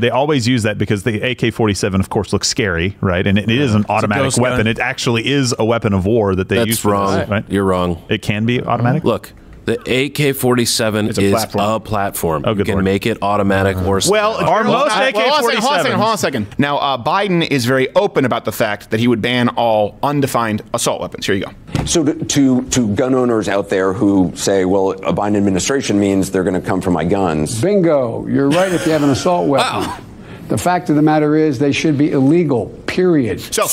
They always use that because the AK-47, of course, looks scary, right? And it is an automatic weapon. It actually is a weapon of war that they use. That's wrong. Right? You're wrong. It can be automatic? Look. The AK-47 is a platform. You can make it automatic or... Well, are most AK-47s... Hold on a second. Now, Biden is very open about the fact that he would ban all undefined assault weapons. Here you go. So to gun owners out there who say, well, a Biden administration means they're going to come for my guns. Bingo. You're right if you have an assault weapon. Wow. The fact of the matter is they should be illegal, period. So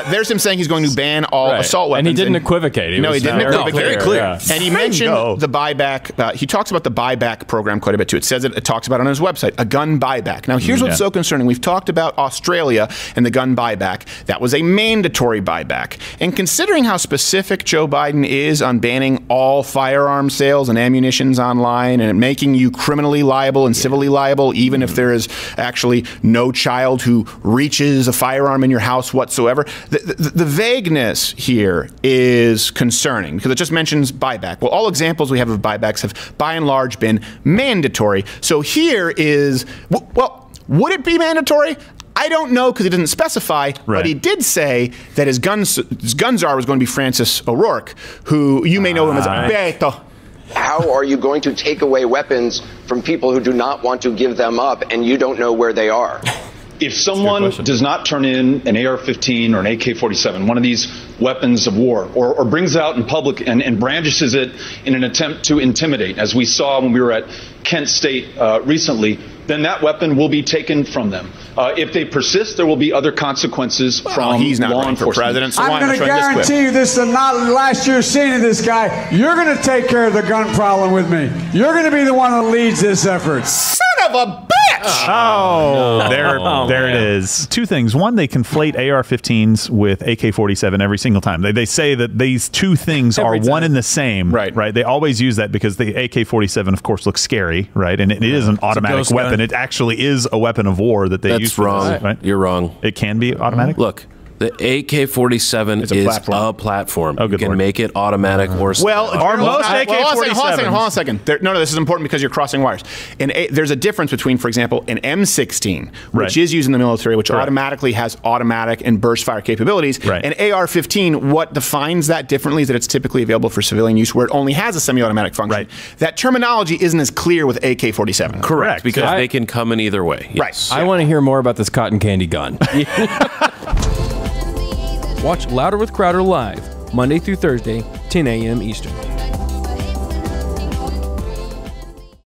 there's him saying he's going to ban all assault weapons. And he didn't equivocate. He didn't equivocate. Very clear. Yeah. And he mentioned the buyback. He talks about the buyback program quite a bit, too. It says it talks about it on his website, a gun buyback. Now, here's what's so concerning. We've talked about Australia and the gun buyback. That was a mandatory buyback. And considering how specific Joe Biden is on banning all firearm sales and ammunitions online and making you criminally liable and civilly liable, even if there is actually no child who reaches a firearm in your house whatsoever. The vagueness here is concerning because it just mentions buyback. Well, all examples we have of buybacks have by and large been mandatory. So here is, well, would it be mandatory? I don't know because he didn't specify, but he did say that his gun czar was going to be Francis O'Rourke, who you may know him as Beto. How are you going to take away weapons from people who do not want to give them up and you don't know where they are? If someone does not turn in an AR-15 or an AK-47, one of these weapons of war, or brings it out in public and brandishes it in an attempt to intimidate, as we saw when we were at Kent State recently, then that weapon will be taken from them. If they persist, there will be other consequences from law enforcement. President, so I'm going to guarantee you this is not last year's scene of this guy. You're going to take care of the gun problem with me. You're going to be the one that leads this effort. Son of a bitch! There it is. Two things. One, they conflate AR-15s with AK-47 every single time. They say that these two things are one and the same. Right. They always use that because the AK-47, of course, looks scary, right? And it is an automatic weapon. It actually is a weapon of war that they use. That's wrong. Right? You're wrong. It can be automatic? Look. The AK-47 is a platform. You can make it automatic or... Well, are most AK-47s... Hold on a second. No, this is important because you're crossing wires. And there's a difference between, for example, an M16, which is used in the military, which automatically has automatic and burst fire capabilities. And AR-15, what defines that differently is that it's typically available for civilian use where it only has a semi-automatic function. That terminology isn't as clear with AK-47. Correct, because they can come in either way. Yes. I want to hear more about this cotton candy gun. Watch Louder with Crowder live, Monday through Thursday, 10 a.m. Eastern.